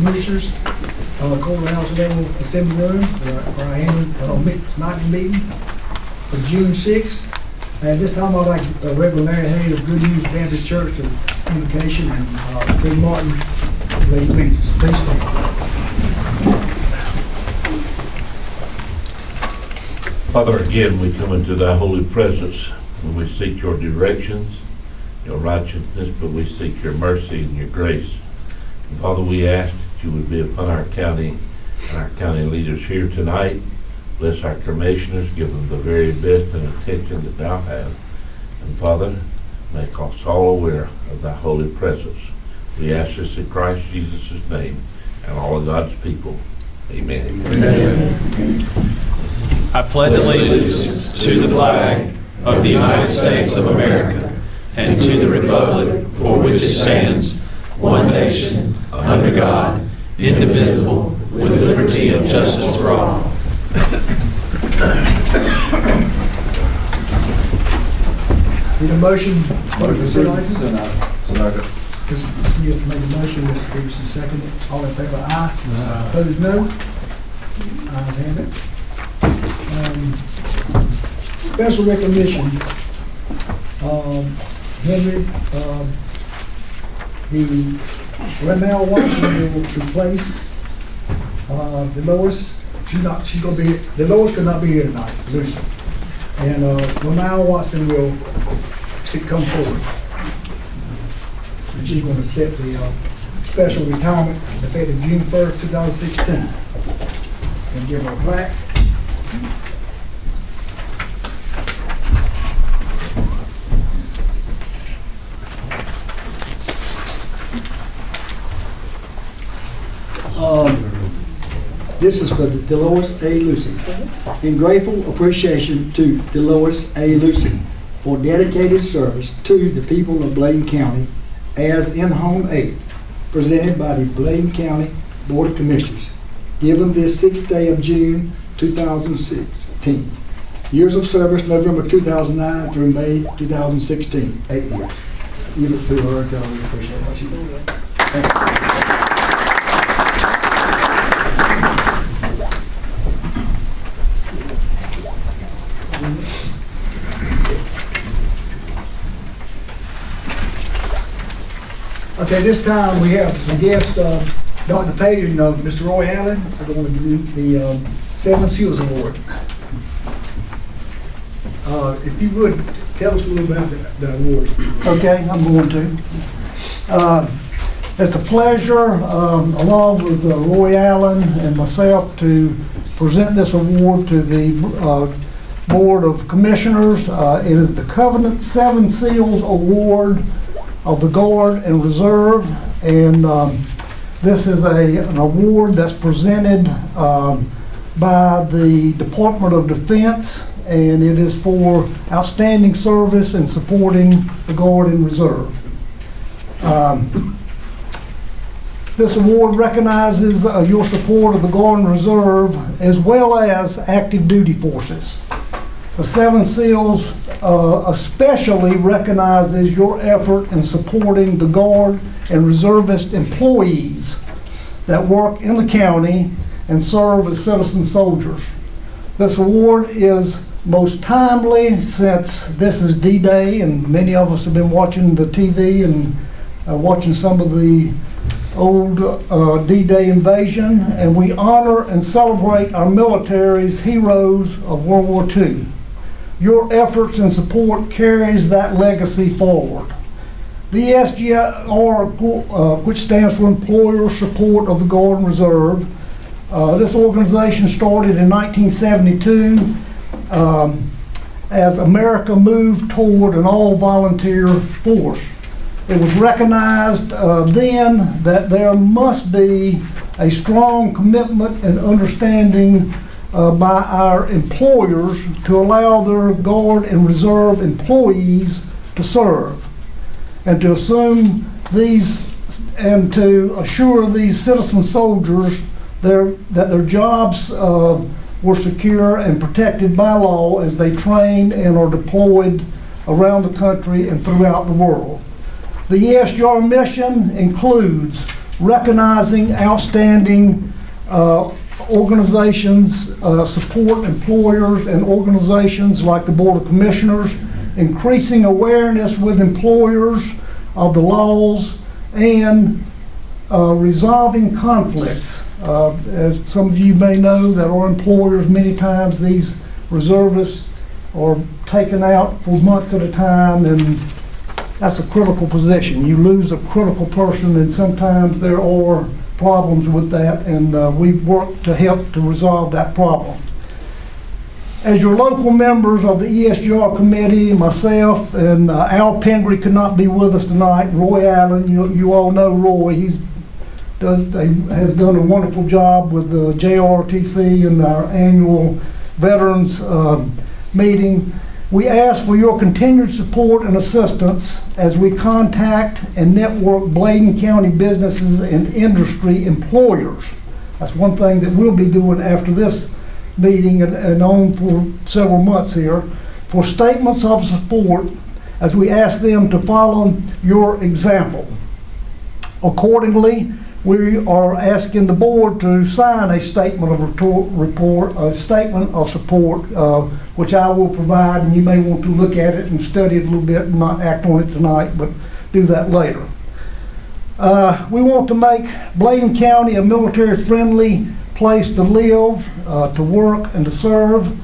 Commissioners, Courthouse Annual Assembly Room, for our annual night meeting for June 6th. And this time I'd like Reverend Larry Hayes of Good News Baptist Church of Invocation and Fred Martin of Lady Beaches. Please stand. Father, again, we come into thy holy presence and we seek your directions, your righteousness, but we seek your mercy and your grace. And Father, we ask that you would be upon our county and our county leaders here tonight. Bless our commissioners, give them the very best and attention that thou hast. And Father, make us all aware of thy holy presence. We ask this in Christ Jesus' name and all of God's people. Amen. Amen. I pledge allegiance to the flag of the United States of America and to the republic for which it stands, one nation, under God, indivisible, with liberty and justice for all. Need a motion? Second. Mr. Smith made a motion, Mr. Peterson seconded. All in favor, aye. Opposed, no. Ayes have it. Special recognition. Henry, the Ramel Watson will replace Dolores. She's gonna be here. Dolores could not be here tonight, Lucy. And Ramel Watson will come forward. And she's going to accept the special retirement effective June 1st, 2016. And give her a plaque. This is for Dolores A. Lucy. In grateful appreciation to Dolores A. Lucy for dedicated service to the people of Bladen County as in-home aide, presented by the Bladen County Board of Commissioners, given this 6th day of June 2016. Years of service, November 2009 through May 2016, 8 years. Give it to her, God, we appreciate what she doing. Thank you. Okay, this time we have some guests, Dr. Page and Mr. Roy Allen are going to do the 7 Seals Award. If you would, tell us a little about the awards. Okay, I'm going to. It's a pleasure, along with Roy Allen and myself, to present this award to the Board of Commissioners. It is the Covenant 7 Seals Award of the Guard and Reserve, and this is an award that's presented by the Department of Defense, and it is for outstanding service in supporting the Guard and Reserve. This award recognizes your support of the Guard and Reserve as well as active duty forces. The 7 Seals especially recognizes your effort in supporting the Guard and Reservist employees that work in the county and serve as citizen soldiers. This award is most timely since this is D-Day, and many of us have been watching the TV and watching some of the old D-Day invasion, and we honor and celebrate our military's heroes of World War II. Your efforts and support carries that legacy forward. The ESGR, which stands for Employer Support of the Guard and Reserve, this organization started in 1972 as America moved toward an all-volunteer force. It was recognized then that there must be a strong commitment and understanding by our employers to allow their Guard and Reserve employees to serve, and to assume these and to assure these citizen soldiers that their jobs were secure and protected by law as they train and are deployed around the country and throughout the world. The ESGR mission includes recognizing outstanding organizations, support employers and organizations like the Board of Commissioners, increasing awareness with employers of the laws, and resolving conflicts. As some of you may know, that our employers, many times these reservists are taken out for months at a time, and that's a critical position. You lose a critical person, and sometimes there are problems with that, and we work to help to resolve that problem. As your local members of the ESGR committee, myself and Al Pingree could not be with us tonight. Roy Allen, you all know Roy. Has done a wonderful job with the JRTC and our annual Veterans meeting. We ask for your continued support and assistance as we contact and network Bladen County businesses and industry employers. That's one thing that we'll be doing after this meeting and on for several months here, for statements of support as we ask them to follow your example. Accordingly, we are asking the board to sign a statement of a statement of support, which I will provide, and you may want to look at it and study it a little bit and not act on it tonight, but do that later. We want to make Bladen County a military-friendly place to live, to work, and to serve.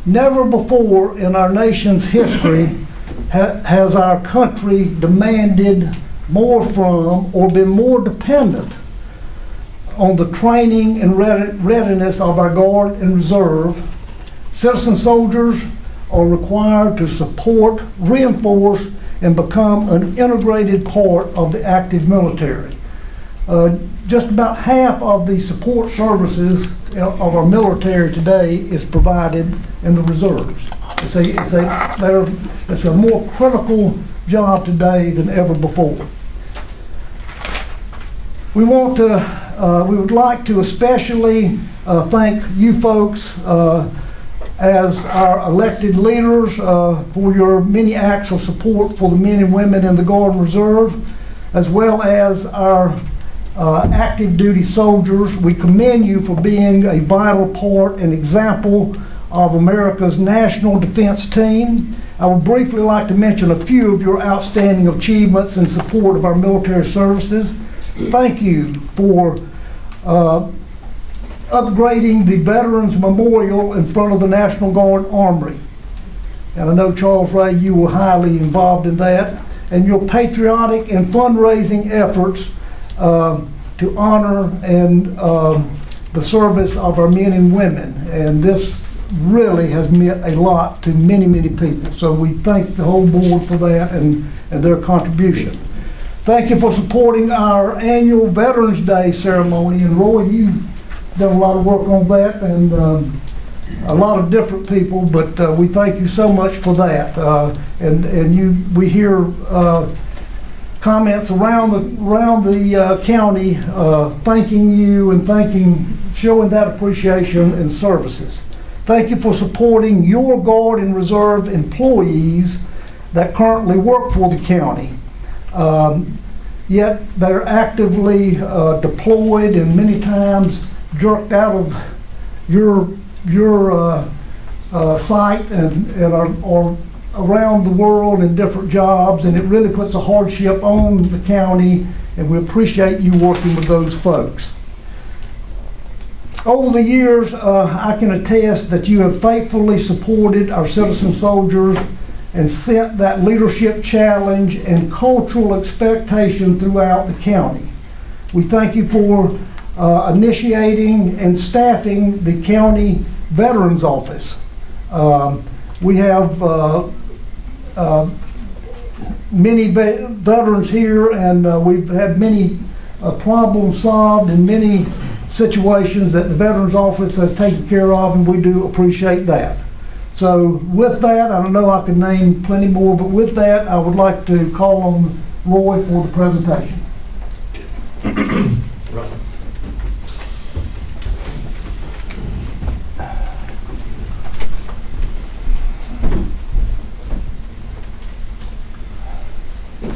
Never before in our nation's history has our country demanded more from or been more dependent on the training and readiness of our Guard and Reserve. Citizen soldiers are required to support, reinforce, and become an integrated part of the active military. Just about half of the support services of our military today is provided in the reserves. It's a more critical job today than ever before. We would like to especially thank you folks as our elected leaders for your many acts of support for the men and women in the Guard and Reserve, as well as our active duty soldiers. We commend you for being a vital part and example of America's national defense team. I would briefly like to mention a few of your outstanding achievements in support of our military services. Thank you for upgrading the Veterans Memorial in front of the National Guard Armory. And I know, Charles Ray, you were highly involved in that. And your patriotic and fundraising efforts to honor and the service of our men and women. And this really has meant a lot to many, many people. So we thank the whole board for that and their contribution. Thank you for supporting our annual Veterans Day ceremony. And Roy, you've done a lot of work on that, and a lot of different people, but we thank you so much for that. We hear comments around the county thanking you and showing that appreciation and services. Thank you for supporting your Guard and Reserve employees that currently work for the county. Yet they're actively deployed and many times jerked out of your site and are around the world in different jobs, and it really puts a hardship on the county, and we appreciate you working with those folks. Over the years, I can attest that you have faithfully supported our citizen soldiers and set that leadership challenge and cultural expectation throughout the county. We thank you for initiating and staffing the county Veterans Office. We have many veterans here, and we've had many problems solved in many situations that the Veterans Office has taken care of, and we do appreciate that. So with that, I don't know, I could name plenty more, but with that, I would like to call on Roy for the presentation.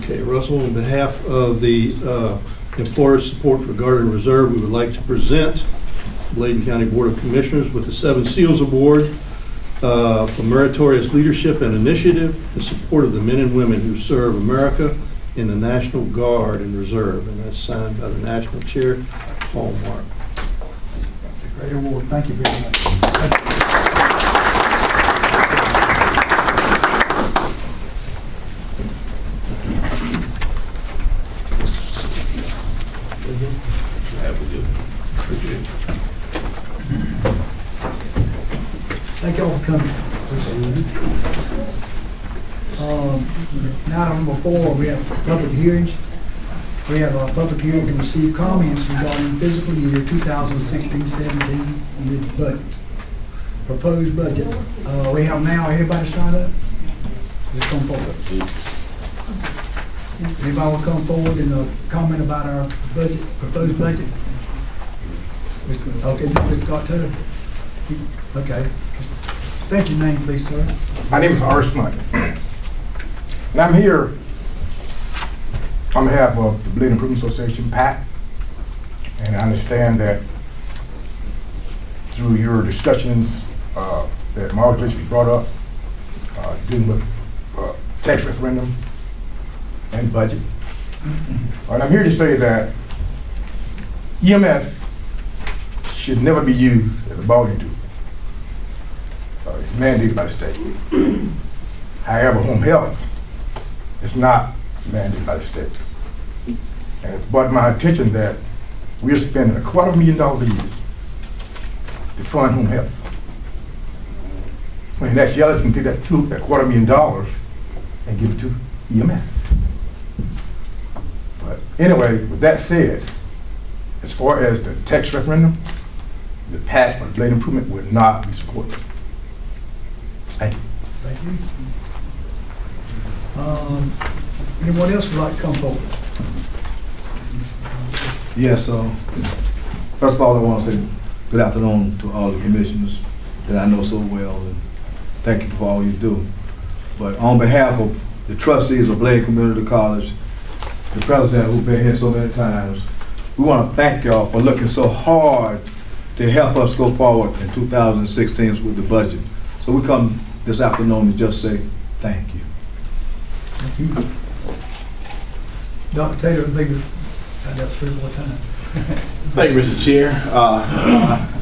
Okay, Russell, on behalf of the employer support for Guard and Reserve, we would like to present Bladen County Board of Commissioners with the 7 Seals Award for meritorious leadership and initiative in support of the men and women who serve America in the National Guard and Reserve, and that's signed by the National Chair, Paul Mark. That's a great award. Thank you very much. Thank you all for coming. Now, number 4, we have public hearings. We have a public hearing to receive comments regarding fiscal year 2016-17 year budget. Proposed budget. We have now everybody sign up. Just come forward. Anybody will come forward and comment about our budget, proposed budget? Okay, Mr. Carter. Okay. State your name, please, sir. My name is Art Money, and I'm here on behalf of the Bladen Improvement Association, PAC, and I understand that through your discussions that my organization brought up dealing with tax referendum and budget. And I'm here to say that EMS should never be used as a bargaining tool. It's mandated by the state. However, home health is not mandated by the state. And it's brought to my attention that we're spending $250,000 a year to fund home health. When in actuality, you can take that $250,000 and give it to EMS. But anyway, with that said, as far as the tax referendum, the PAC or Bladen Improvement would not be supported. Thank you. Thank you. Anyone else would like to come forward? Yes, first of all, I want to say good afternoon to all the commissioners that I know so well, and thank you for all you do. But on behalf of the trustees of Bladen Community College, the president who's been here so many times, we want to thank y'all for looking so hard to help us go forward in 2016 with the budget. So we come this afternoon to just say thank you. Thank you. Dr. Taylor, maybe had that 3 more times. Thank you, Mr. Chair.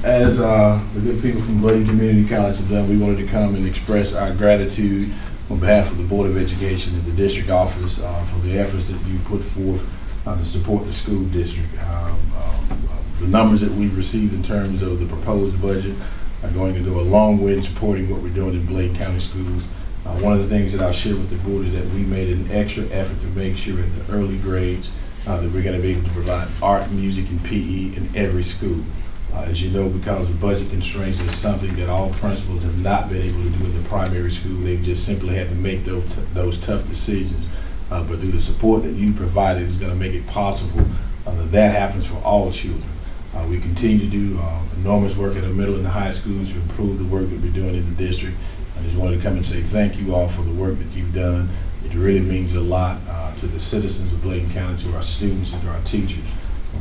As the good people from Bladen Community College have done, we wanted to come and express our gratitude on behalf of the Board of Education and the district office for the efforts that you put forth to support the school district. The numbers that we've received in terms of the proposed budget are going to go a long way in supporting what we're doing in Bladen County schools. One of the things that I'll share with the board is that we made an extra effort to make sure at the early grades that we're going to be able to provide art, music, and PE in every school. As you know, because of budget constraints, it's something that all principals have not been able to do in the primary school. They've just simply had to make those tough decisions. But through the support that you provided is going to make it possible that happens for all children. We continue to do enormous work at the middle and the high schools to improve the work that we're doing in the district. I just wanted to come and say thank you all for the work that you've done. It really means a lot to the citizens of Bladen County, to our students, and to our teachers.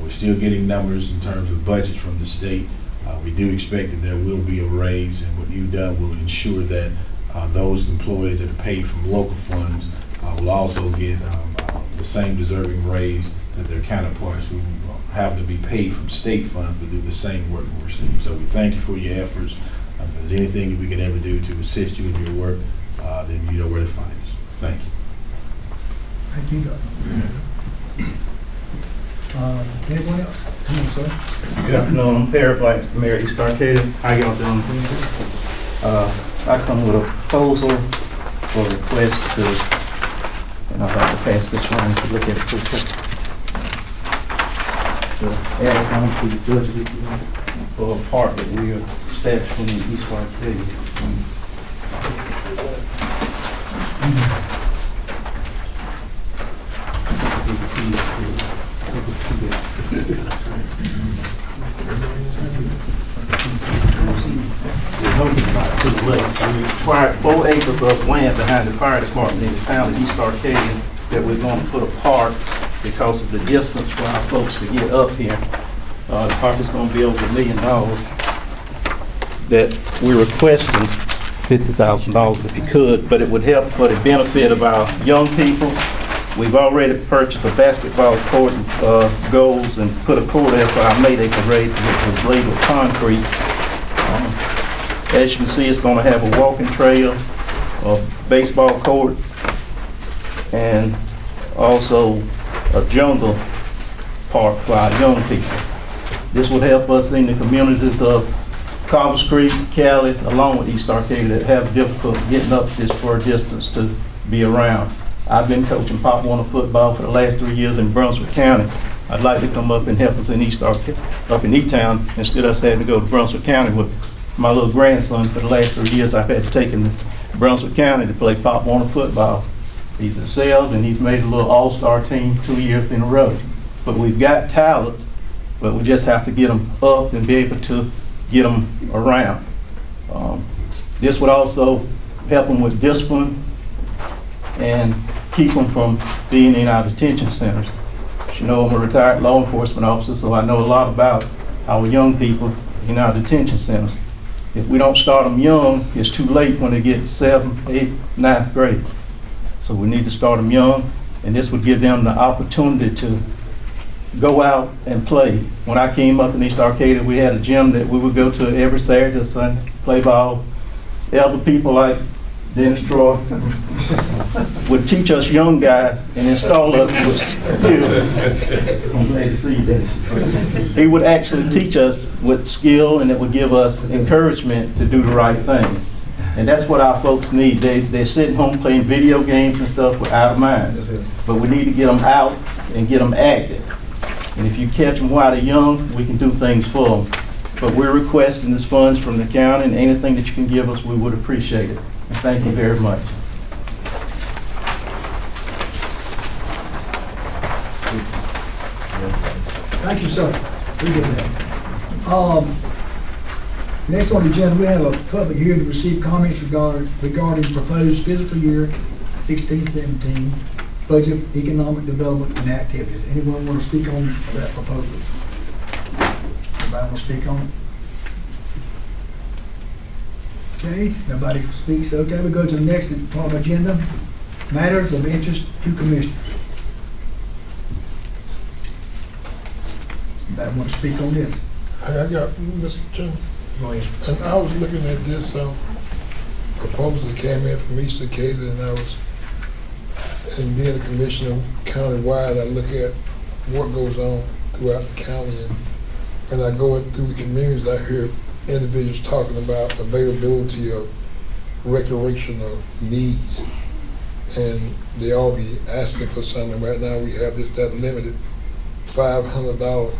We're still getting numbers in terms of budgets from the state. We do expect that there will be a raise, and what you've done will ensure that those employees that are paid from local funds will also get the same deserving raise that their counterparts who have to be paid from state funds but do the same work we're receiving. So we thank you for your efforts. If there's anything that we can ever do to assist you in your work, then you know where to find us. Thank you. Thank you, Doctor. Anyone else? Come on, sir. Good afternoon. I'm Perry Black, Mayor of East Arcadia. How y'all doing? I come with a proposal for a request to, and I'd like to pass this one to look at it for a second. To add on to the budget for a park that we are establishing in East Arcadia. We acquired 4 acres of land behind the fire department in the town of East Arcadia that we're going to put a park because of the distance for our folks to get up here. The park is gonna be over $1 million. That we're requesting $50,000 if you could, but it would help for the benefit of our young people. We've already purchased a basketball court, goals, and put a court there for our May Day parade, which was laid with concrete. As you can see, it's gonna have a walking trail, a baseball court, and also a jungle park for our young people. This would help us in the communities of Carvers Creek, Cali, along with East Arcadia that have difficulty getting up this far distance to be around. I've been coaching Pop Warner football for the last 3 years in Brunswick County. I'd like to come up and help us in up in E-Town instead of us having to go to Brunswick County with my little grandson. For the last 3 years, I've had to take him to Brunswick County to play Pop Warner football. He's excelled and he's made a little all-star team 2 years in a row. But we've got talent, but we just have to get them up and be able to get them around. This would also help them with discipline and keep them from being in our detention centers. As you know, I'm a retired law enforcement officer, so I know a lot about our young people in our detention centers. If we don't start them young, it's too late when they get 7th, 8th, 9th grade. So we need to start them young, and this would give them the opportunity to go out and play. When I came up in East Arcadia, we had a gym that we would go to every Saturday or Sunday, play ball. Elder people like Dennis Troy would teach us young guys and install us with skills. I'm glad to see this. He would actually teach us with skill, and it would give us encouragement to do the right thing. And that's what our folks need. They're sitting home playing video games and stuff without a mind. But we need to get them out and get them active. And if you catch them while they're young, we can do things for them. But we're requesting this funds from the county, and anything that you can give us, we would appreciate it. And thank you very much. Thank you, sir. Appreciate that. Next on the agenda, we have a public hearing to receive comments regarding proposed fiscal year 16-17 budget, economic development, and activities. Anyone want to speak on that proposal? Anybody want to speak on it? Okay, nobody speaks. Okay, we go to the next part of the agenda. Matters of interest to commissioners. Anybody want to speak on this? I got, Mr. Chairman, Go ahead. and I was looking at this proposal that came in from East Arcadia, and and being a commissioner countywide, I look at what goes on throughout the county, and when I go through the communities, I hear individuals talking about availability of recreational needs, and they all be asking for something. Right now, we have that limited $500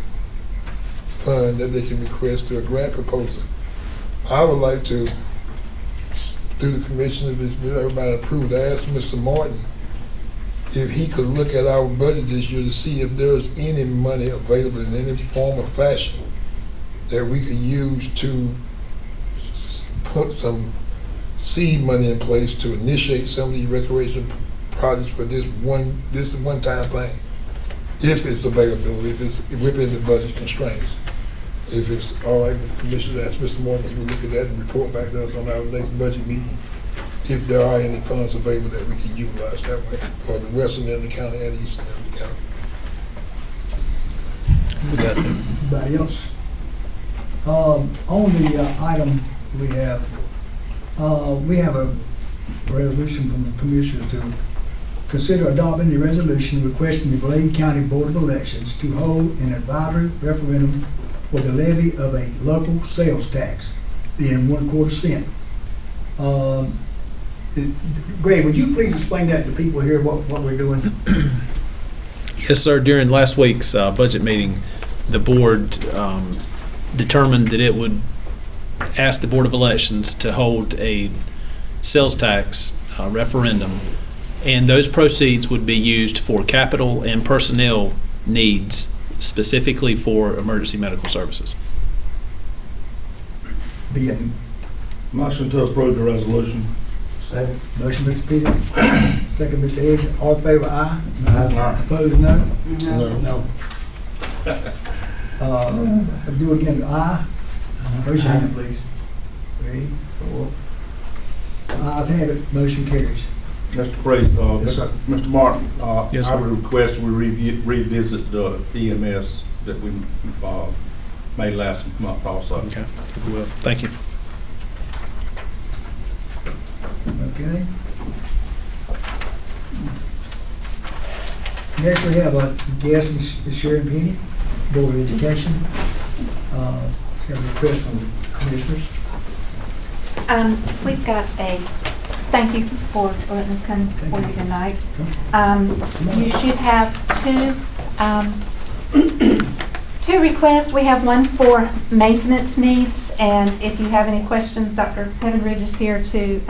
fund that they can request through a grant proposal. I would like to, through the commission, if everybody approved, I asked Mr. Martin if he could look at our budget this year to see if there's any money available in any form or fashion that we could use to put some seed money in place to initiate some of these recreation projects for this one-time thing, if it's available, if it's within the budget constraints. If it's all right with the commission, ask Mr. Morton, he will look at that and report back to us on our next budget meeting, if there are any funds available that we can utilize that way for the western end of the county and eastern end of the county. Anybody else? On the item we have a resolution from the commissioners to consider adopting the resolution requesting the Bladen County Board of Elections to hold an advisory referendum for the levy of a local sales tax, being 1/4 cent. Greg, would you please explain that to people here, what we're doing? Yes, sir. During last week's budget meeting, the board determined that it would ask the Board of Elections to hold a sales tax referendum, and those proceeds would be used for capital and personnel needs, specifically for emergency medical services. Being Motion to approve the resolution. motion, Mr. Peters, second Mr. Edge. All in favor, aye. Aye. Opposed, no. No. Do it again, aye. Raise your hand, please. 3, 4. Ayes have it, motion carries. Mr. Priest, Yes, sir. Mr. Martin, Yes, I sir. would request we revisit the EMS that we made last month also. Okay. Well, thank you. Okay. Next, we have a guest, Ms. Sharon Penny, Board of Education. Got a request from the commissioners. We've got a, thank you for letting us come for you tonight. You should have two requests. We have one for maintenance needs, and if you have any questions, Dr. Heavenridge is here to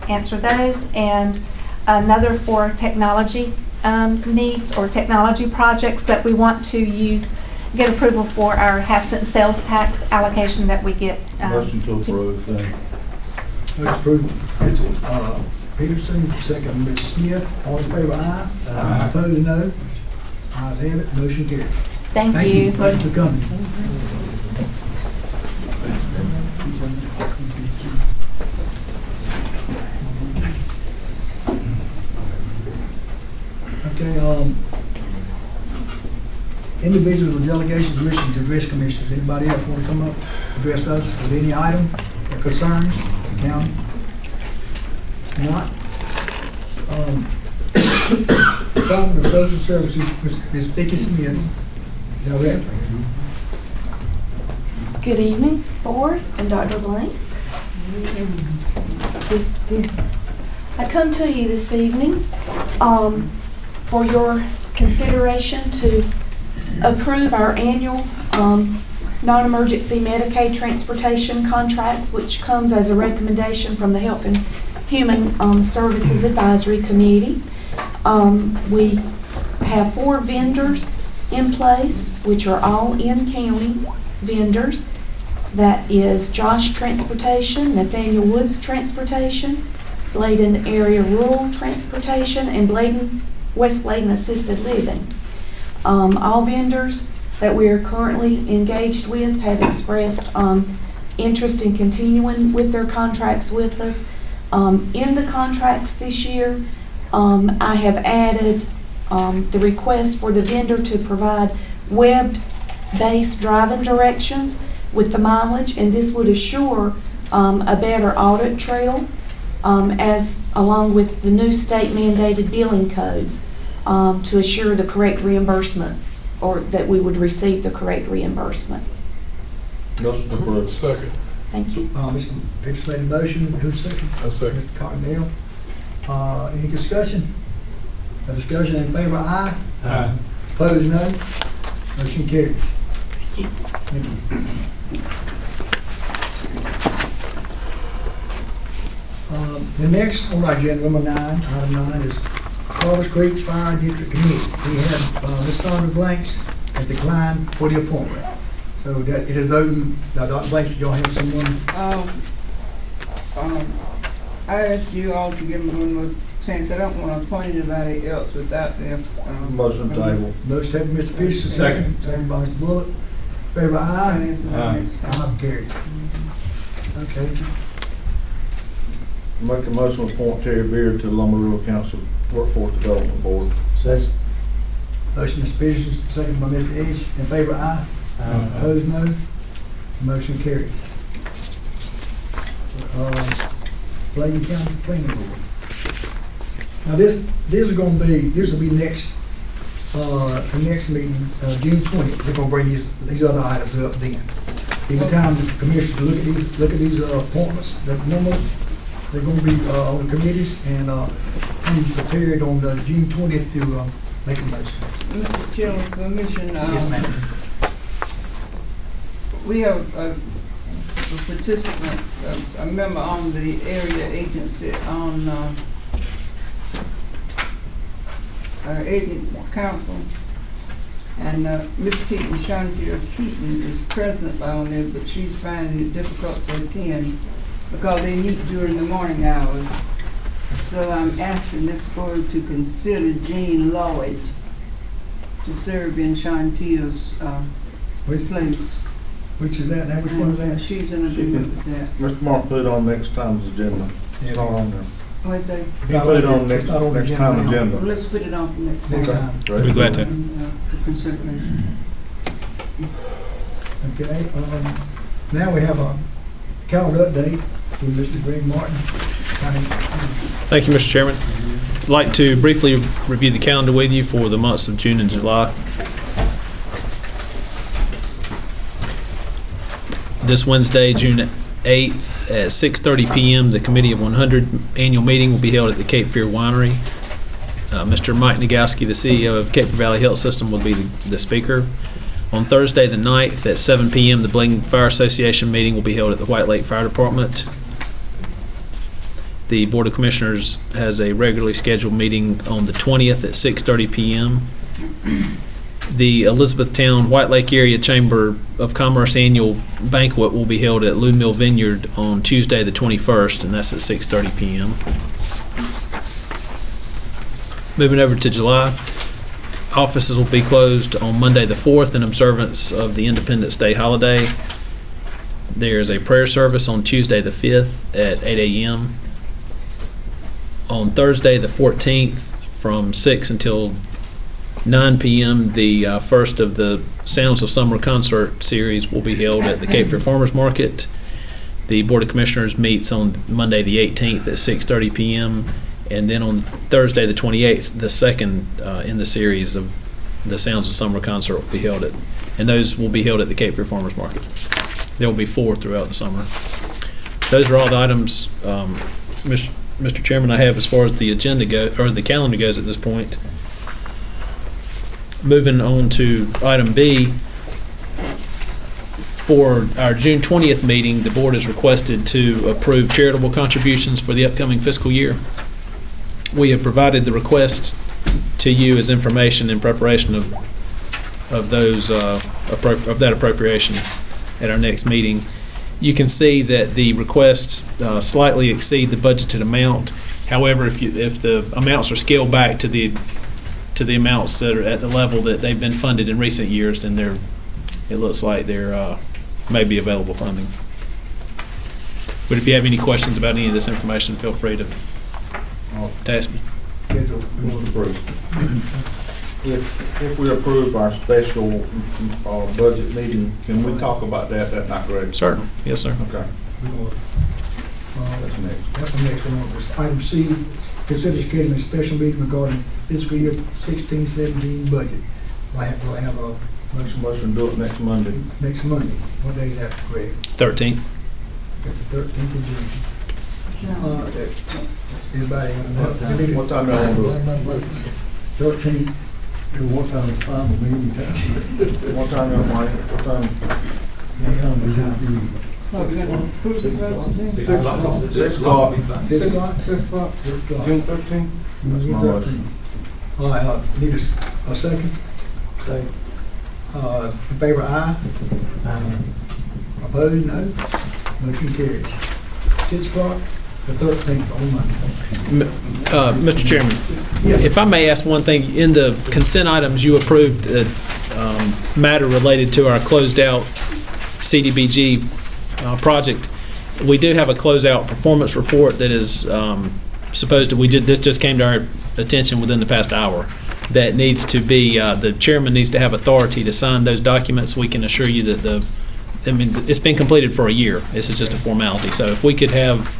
answer those, and another for technology needs or technology projects that we want to get approval for our half-cent sales tax allocation that we get. Motion to approve then. Motion approved, Mr. Peterson, second Ms. Smith. All in favor, aye. Aye. Opposed, no. Ayes have it, motion carries. Thank you. Thank you for coming. Okay, individuals or delegations wishing to address commissioners. Anybody else want to come up, address us with any item or concerns, the county? Not. Department of Social Services, Ms. Vicky Smith, Director. Good evening, Board and Dr. Blanks. I come to you this evening for your consideration to approve our annual non-emergency Medicaid transportation contracts, which comes as a recommendation from the Health and Human Services Advisory Committee. We have 4 vendors in place, which are all in-county vendors. That is Josh Transportation, Nathaniel Woods Transportation, Bladen Area Rural Transportation, and West Bladen Assisted Living. All vendors that we are currently engaged with have expressed interest in continuing with their contracts with us. In the contracts this year, I have added the request for the vendor to provide web-based driving directions with the mileage, and this would assure a better audit trail along with the new state mandated billing codes to assure the correct reimbursement, or that we would receive the correct reimbursement. Motion approved. Second. Thank you. Mr. Peterson made a motion, who's second? I second. Mr. Cottonelle. Any discussion? No discussion, in favor, aye. Aye. Opposed, no. Motion carries. Thank you. The next on our agenda, number 9, item 9, is Carvers Creek Fire District Committee. We have Ms. Sandra Blanks has declined for the appointment. So that it is open. Dr. Blanks, did y'all have someone? I asked you all to give me one more chance. I don't want to appoint anybody else without them. Motion table. Motion taken, Mr. Peterson, second. Second by Mr. Bullock. Favor, aye. Ayes carried. Okay. Make a motion to appoint Terry Beard to the Lumberville Council Workforce Development Board. Second. Motion, Mr. Peterson, second by Mr. Edge. In favor, aye. Opposed, no. Motion carries. Bladen County Planning Board. Now this will be next, the next meeting, June 20th. They're gonna bring these other items up then. Every time the commissioners look at these appointments, that normally, they're gonna be on the committees and be prepared on June 20th to make a motion. Mr. Chairman, permission. Yes, ma'am. We have a participant, a member on the area agency on agent council, and Ms. Keaton, Shantia Keaton, is present on there, but she's finding it difficult to attend because they meet during the morning hours. So I'm asking this board to consider Jean Lloyd to serve in Chantil's place. Which is that, now which one is that? She's in agreement with that. Mr. Martin, put it on next time's agenda. It's not on there. What's that? You put it on next, It's not on the next agenda time now. agenda. Well, let's put it on for next Next month. time. Be glad to. For consideration. Okay, now we have a calendar update from Mr. Greg Martin. Thank you, Mr. Chairman. I'd like to briefly review the calendar with you for the months of June and July. This Wednesday, June 8th at 6:30 p.m., the Committee of 100 annual meeting will be held at the Cape Fear Winery. Mr. Mike Nagowski, the CEO of Cape Fear Valley Health System, will be the speaker. On Thursday, the 9th at 7 p.m., the Bladen Fire Association meeting will be held at the White Lake Fire Department. The Board of Commissioners has a regularly scheduled meeting on the 20th at 6:30 p.m. The Elizabethtown White Lake Area Chamber of Commerce annual banquet will be held at Lou Mill Vineyard on Tuesday, the 21st, and that's at 6:30 p.m. Moving over to July, offices will be closed on Monday, the 4th, in observance of the Independence Day holiday. There is a prayer service on Tuesday, the 5th, at 8 a.m. On Thursday, the 14th, from 6 until 9 p.m., the first of the Sounds of Summer concert series will be held at the Cape Fear Farmers Market. The Board of Commissioners meets on Monday, the 18th, at 6:30 p.m., and then on Thursday, the 28th, the second in the series of the Sounds of Summer concert will be held at, and those will be held at the Cape Fear Farmers Market. There will be 4 throughout the summer. Those are all the items, Mr. Chairman, I have as far as the agenda or the calendar goes at this point. Moving on to item B, for our June 20th meeting, the board is requested to approve charitable contributions for the upcoming fiscal year. We have provided the request to you as information in preparation of that appropriation at our next meeting. You can see that the requests slightly exceed the budgeted amount. However, if the amounts are scaled back to the amounts that are at the level that they've been funded in recent years, then it looks like there may be available funding. But if you have any questions about any of this information, feel free to ask me. If we approve our special budget meeting, can we talk about that? That's not great. Certainly. Yes, sir. Okay. That's next. That's the next one. Item C, consider scheduling a special meeting regarding fiscal year 16-17 budget. Do I have a motion? Motion to do it next Monday. Next Monday. What day is that, Greg? 13th. The 13th of June. Everybody have What time y'all want to do it? 13th. What time is fine with me? What time y'all want? What time? 6 o'clock. 6 o'clock? 6 o'clock. June 13th? June 13th. All right, need a second? Second. In favor, aye? Aye. Opposed, no? Motion carries. 6 o'clock, the 13th on Monday. Mr. Chairman, Yes. if I may ask one thing, in the consent items, you approved a matter related to our closed-out CDBG project. We do have a closeout performance report that is this just came to our attention within the past hour, that needs to be, the chairman needs to have authority to sign those documents. We can assure you that it's been completed for a year. This is just a formality. So if we could have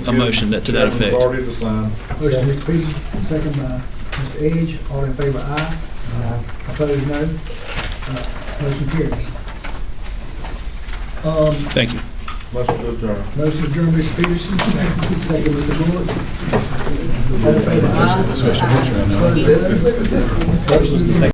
a motion to that effect. Authority to sign. Motion, Mr. Peterson, second by Mr. Edge. All in favor, aye? Aye. Opposed, no? Motion carries. Thank you. Motion to adjourn. Motion adjourned, Mr. Peterson, second Mr. Boyd. All in favor, aye? Opposed, no?